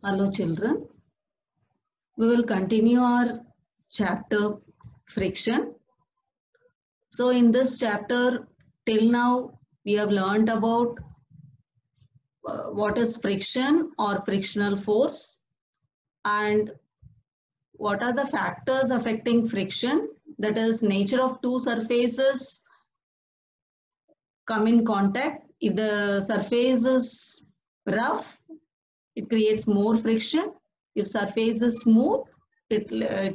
Hello children, we will continue our chapter friction. So in this chapter till now we have learned about what is friction or frictional force and what are the factors affecting friction, that is nature of two surfaces come in contact. If the surface is rough, it creates more friction. If surface is smooth, it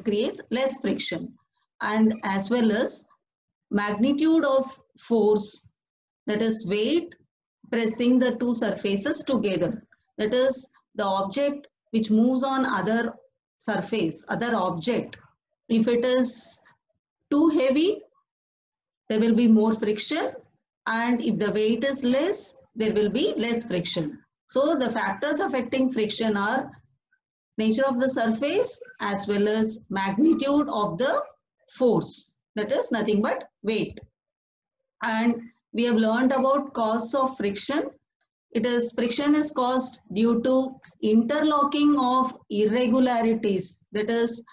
creates less friction. And as well as magnitude of force, that is weight pressing the two surfaces together. That is the object which moves on other surface, other object. If it is too heavy, there will be more friction, and if the weight is less, there will be less friction. So the factors affecting friction are nature of the surface as well as magnitude of the force, that is nothing but weight. And we have learned about cause of friction. Friction is caused due to interlocking of irregularities, that is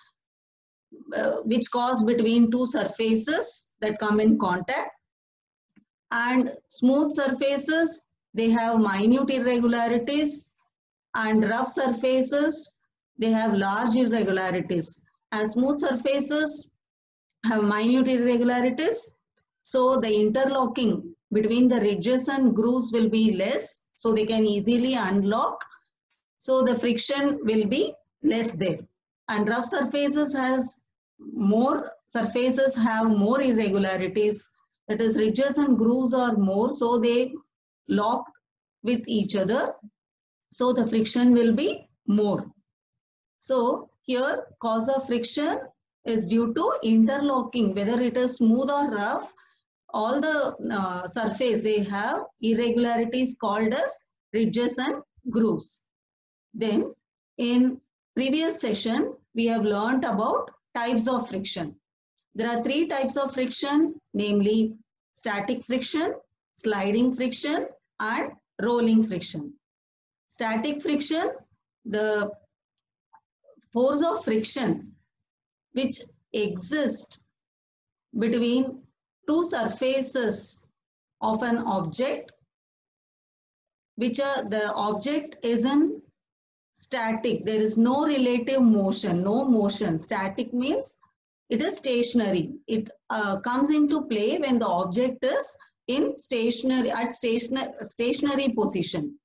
which cause between two surfaces that come in contact. And smooth surfaces, they have minute irregularities, and rough surfaces, they have large irregularities. And smooth surfaces have minute irregularities, so the interlocking between the ridges and grooves will be less, so they can easily unlock, so the friction will be less there. And rough surfaces have more irregularities, that is ridges and grooves are more, so they lock with each other, so the friction will be more. So here cause of friction is due to interlocking, whether it is smooth or rough, all the surface, they have irregularities called as ridges and grooves. Then in previous session, we have learnt about types of friction. There are three types of friction, namely static friction, sliding friction, and rolling friction. Static friction, the force of friction which exists between two surfaces of an object, which the object is in static, there is no relative motion, no motion. Static means it is stationary. It comes into play when the object is in stationary position.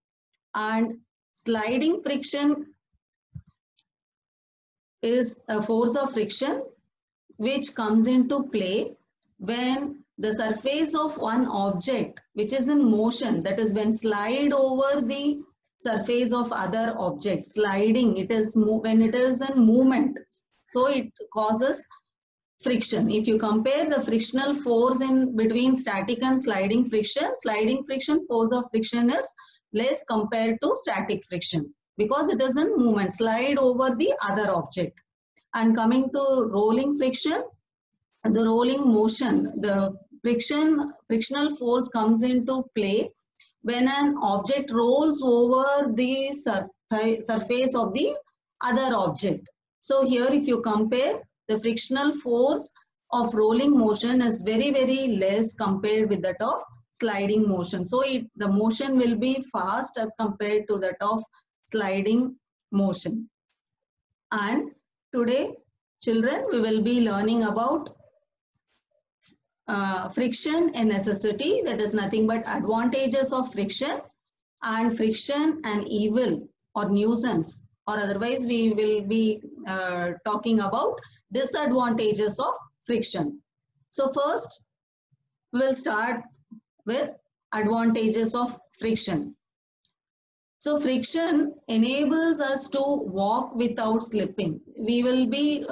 And sliding friction is a force of friction which comes into play when the surface of one object which is in motion, that is when slide over the surface of other object. Sliding, it is when it is in movement, so it causes friction. If you compare the frictional force in between static and sliding friction force of friction is less compared to static friction because it is in movement, slide over the other object. And coming to rolling friction, the rolling motion, the frictional force comes into play when an object rolls over the surface of the other object. So here if you compare, the frictional force of rolling motion is very, very less compared with that of sliding motion. So the motion will be fast as compared to that of sliding motion. And today, children, we will be learning about friction and necessity, that is nothing but advantages of friction, and friction and evil or nuisance, or otherwise we will be talking about disadvantages of friction. So first we'll start with advantages of friction. So friction enables us to walk without slipping. We will be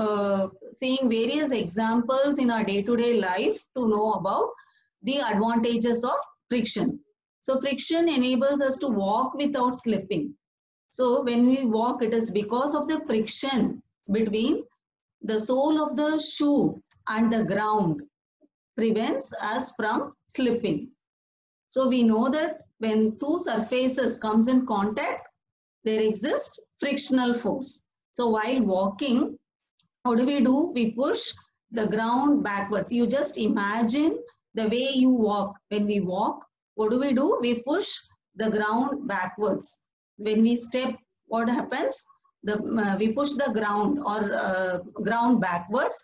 seeing various examples in our day-to-day life to know about the advantages of friction. So friction enables us to walk without slipping. So when we walk, it is because of the friction between the sole of the shoe and the ground prevents us from slipping. So we know that when two surfaces comes in contact, there exists frictional force. So while walking, how do? We push the ground backwards. You just imagine the way you walk. When we walk, what do? We push the ground backwards. When we step, what happens? We push the ground or ground backwards,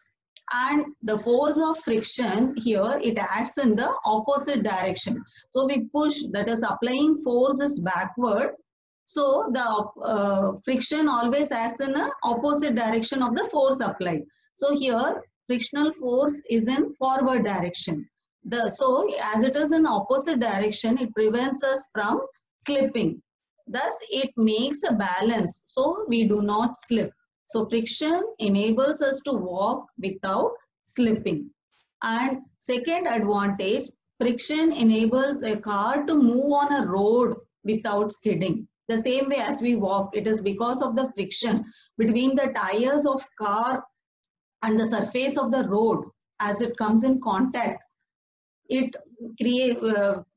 and the force of friction here, it acts in the opposite direction. So we push, that is applying force is backward. So the friction always acts in the opposite direction of the force applied. So here frictional force is in forward direction. So as it is in opposite direction, it prevents us from slipping. Thus it makes a balance, so we do not slip. So friction enables us to walk without slipping. And second advantage, friction enables a car to move on a road without skidding. The same way as we walk, it is because of the friction between the tires of car and the surface of the road. As it comes in contact, it create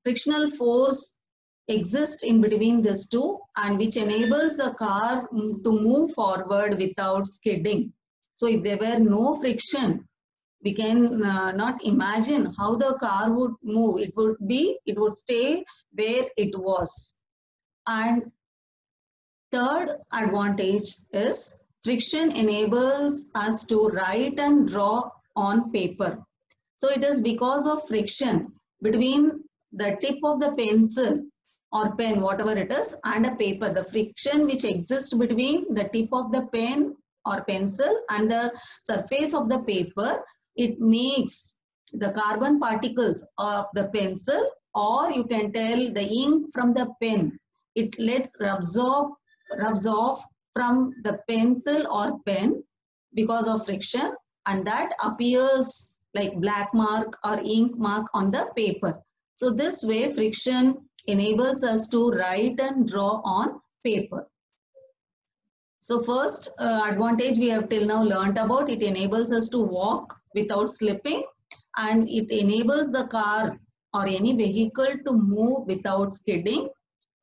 frictional force exists in between these two, and which enables the car to move forward without skidding. So if there were no friction, we can not imagine how the car would move. It would stay where it was. And third advantage is friction enables us to write and draw on paper. So it is because of friction between the tip of the pencil or pen, whatever it is, and a paper. The friction which exists between the tip of the pen or pencil and the surface of the paper, it makes the carbon particles of the pencil, or you can tell the ink from the pen, it rubs off from the pencil or pen because of friction, and that appears like black mark or ink mark on the paper. So this way friction enables us to write and draw on paper. So first advantage we have till now learnt about, it enables us to walk without slipping, and it enables the car or any vehicle to move without skidding.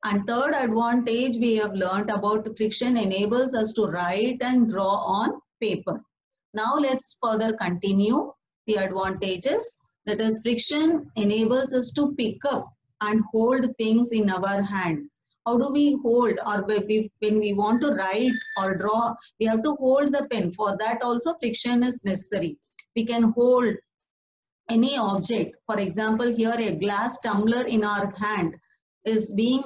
And third advantage we have learnt about, friction enables us to write and draw on paper. Now let's further continue the advantages. That is, friction enables us to pick up and hold things in our hand. How do we hold? Or when we want to write or draw, we have to hold the pen. For that also friction is necessary. We can hold any object. For example, here a glass tumbler in our hand is being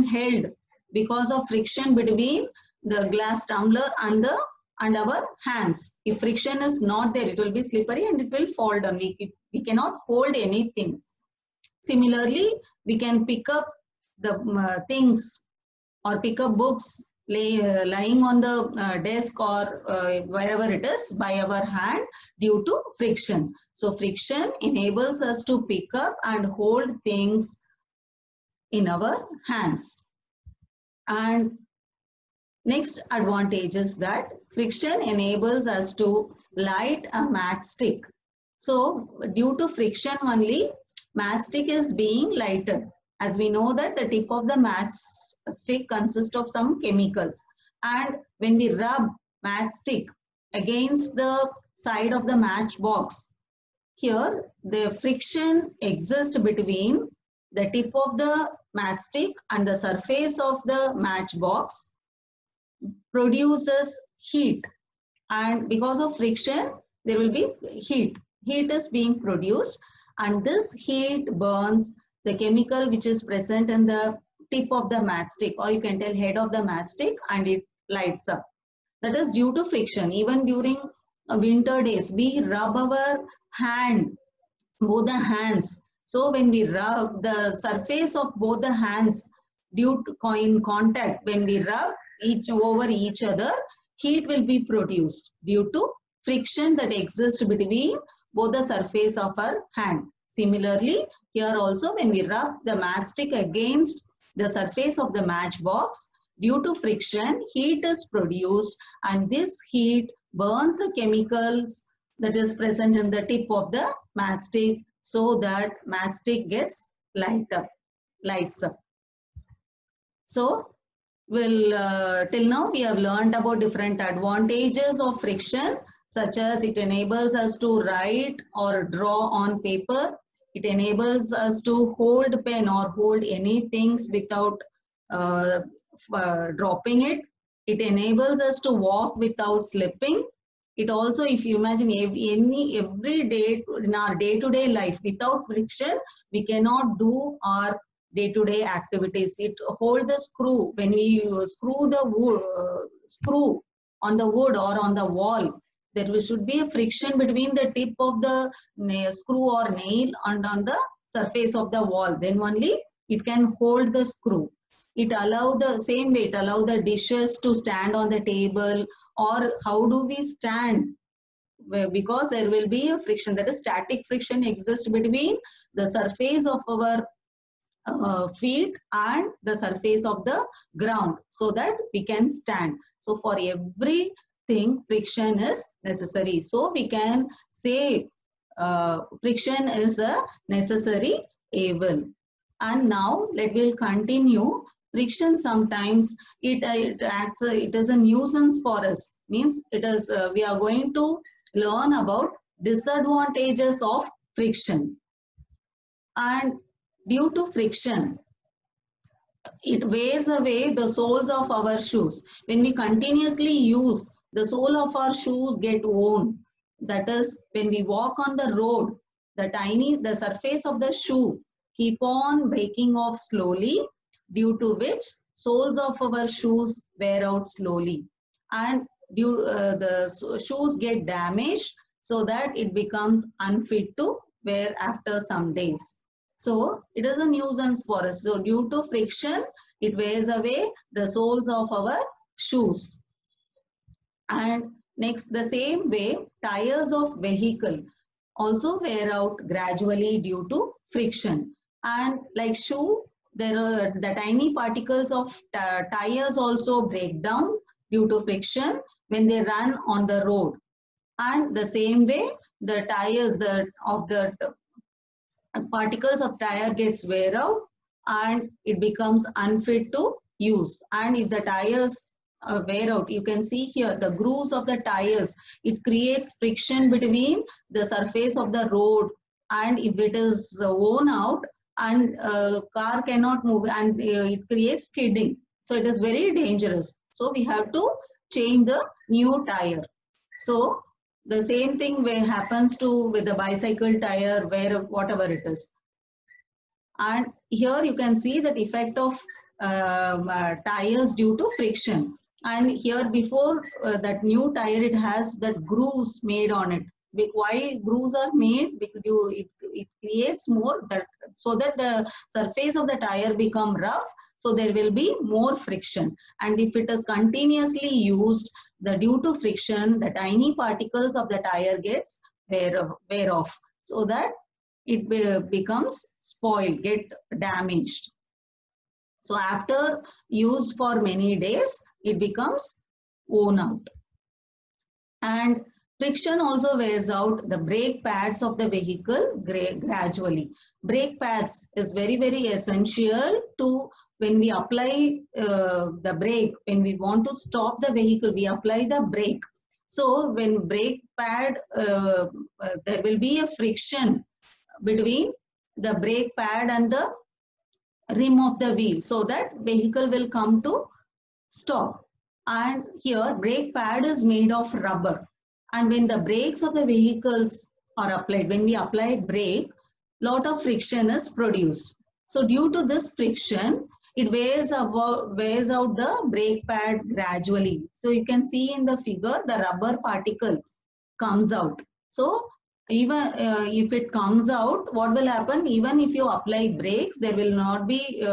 held because of friction between the glass tumbler and our hands. If friction is not there, it will be slippery and it will fall down. We cannot hold anything. Similarly, we can pick up the things or pick up books lying on the desk or wherever it is by our hand due to friction. So friction enables us to pick up and hold things in our hands. And next advantage is that friction enables us to light a matchstick. So due to friction only, matchstick is being lighted. As we know that the tip of the matchstick consists of some chemicals, and when we rub matchstick against the side of the matchbox, here the friction exists between the tip of the matchstick and the surface of the matchbox, produces heat, and because of friction there will be heat is being produced, and this heat burns the chemical which is present in the tip of the matchstick, or you can tell head of the matchstick, and it lights up. That is due to friction. Even during winter days, we rub our hand, both the hands. So when we rub the surface of both the hands due to in contact, when we rub over each other, heat will be produced due to friction that exists between both the surface of our hand. Similarly, here also when we rub the matchstick against the surface of the matchbox, due to friction, heat is produced, and this heat burns the chemicals that is present in the tip of the matchstick, so that matchstick gets lights up. So till now we have learned about different advantages of friction, such as it enables us to write or draw on paper. It enables us to hold pen or hold anything without dropping it. It enables us to walk without slipping. It also, if you imagine every day in our day-to-day life, without friction, we cannot do our day-to-day activities. It holds the screw. When we screw the wood, screw on the wood or on the wall, there should be a friction between the tip of the screw or nail and on the surface of the wall. Then only it can hold the screw. It allow the same way, it allow the dishes to stand on the table. Or how do we stand? Because there will be a friction, that is static friction exists between the surface of our feet and the surface of the ground, so that we can stand. So for everything friction is necessary. So we can say friction is a necessary evil. And now let me continue. Friction sometimes it acts it is a nuisance for us. Means it is we are going to learn about disadvantages of friction. And due to friction, it wears away the soles of our shoes. When we continuously use, the sole of our shoes get worn. That is, when we walk on the road, the surface of the shoe keep on breaking off slowly, due to which soles of our shoes wear out slowly. And the shoes get damaged, so that it becomes unfit to wear after some days. So it is a nuisance for us. So due to friction, it wears away the soles of our shoes. And next, the same way, tires of vehicle also wear out gradually due to friction. And like shoe, there are the tiny particles of tires also break down due to friction when they run on the road. And the same way, the tires of the particles of tire gets wear out and it becomes unfit to use. And if the tires wear out, you can see here the grooves of the tires, it creates friction between the surface of the road. And if it is worn out, and car cannot move, and it creates skidding. So it is very dangerous. So we have to change the new tire. So the same thing where happens to with the bicycle tire, where whatever it is. And here you can see that effect of tires due to friction. And here before that new tire, it has that grooves made on it. Why grooves are made? Because it creates more, that so that the surface of the tire become rough, so there will be more friction. And if it is continuously used, due to friction, the tiny particles of the tire gets wear off, so that it becomes spoiled, get damaged. So after used for many days, it becomes worn out. And friction also wears out the brake pads of the vehicle gradually. Brake pads is very, very essential to when we apply the brake, when we want to stop the vehicle, we apply the brake. So when brake pad, there will be a friction between the brake pad and the rim of the wheel, so that vehicle will come to stop. And here brake pad is made of rubber, and when the brakes of the vehicles are applied, when we apply brake, lot of friction is produced. So due to this friction, it wears out the brake pad gradually. So you can see in the figure, the rubber particle comes out. So even if it comes out, what will happen? Even if you apply brakes, there will not be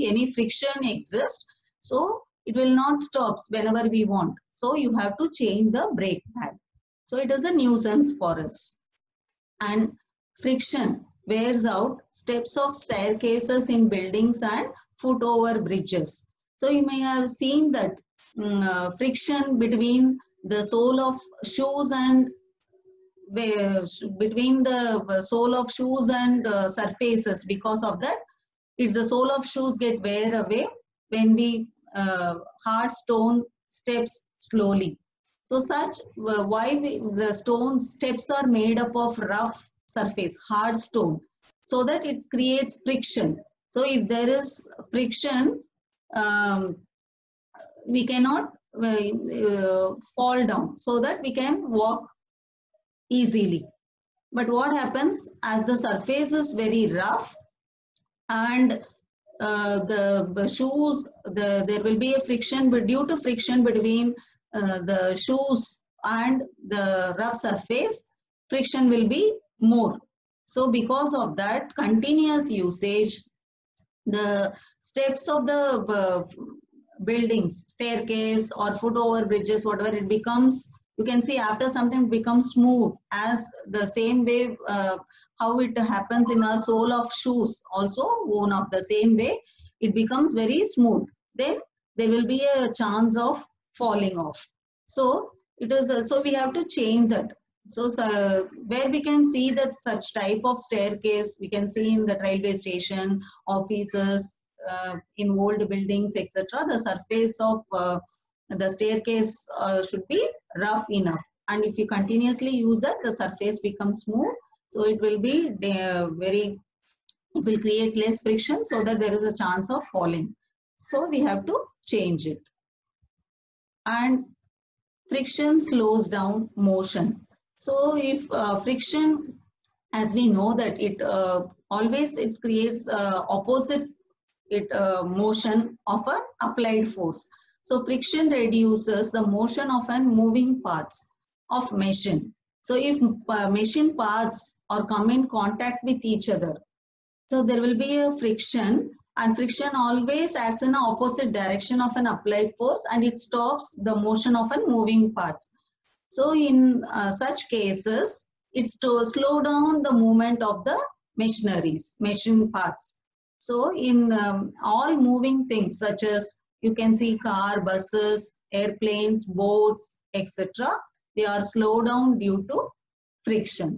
any friction exist. So it will not stop whenever we want. So you have to change the brake pad. So it is a nuisance for us. And friction wears out steps of staircases in buildings and foot over bridges. So you may have seen that friction between the sole of shoes and between the sole of shoes and surfaces. Because of that, if the sole of shoes get wear away, when we hard stone steps slowly. So the stone steps are made up of rough surface, hard stone, so that it creates friction. So if there is friction, um, we cannot fall down, so that we can walk easily. But what happens as the surface is very rough and the shoes, there will be a friction, but due to friction between the shoes and the rough surface, friction will be more. So because of that continuous usage, the steps of the buildings, staircase or foot over bridges, whatever it becomes, you can see after some time it becomes smooth, as the same way how it happens in our sole of shoes, also worn off the same way, it becomes very smooth. Then there will be a chance of falling off. So it is so we have to change that. So where we can see that such type of staircase, we can see in the railway station, offices, in old buildings, etc. The surface of the staircase should be rough enough. And if you continuously use that, the surface becomes smooth. So it will be it will create less friction, so that there is a chance of falling. So we have to change it. And friction slows down motion. So if friction, as we know that it always it creates opposite motion of an applied force. So friction reduces the motion of an moving parts of machine. So if machine parts are come in contact with each other, so there will be a friction, and friction always acts in the opposite direction of an applied force, and it stops the motion of an moving parts. So in such cases, it's to slow down the movement of the machineries, machine parts. So in all moving things, such as you can see car, buses, airplanes, boats, etc., they are slowed down due to friction.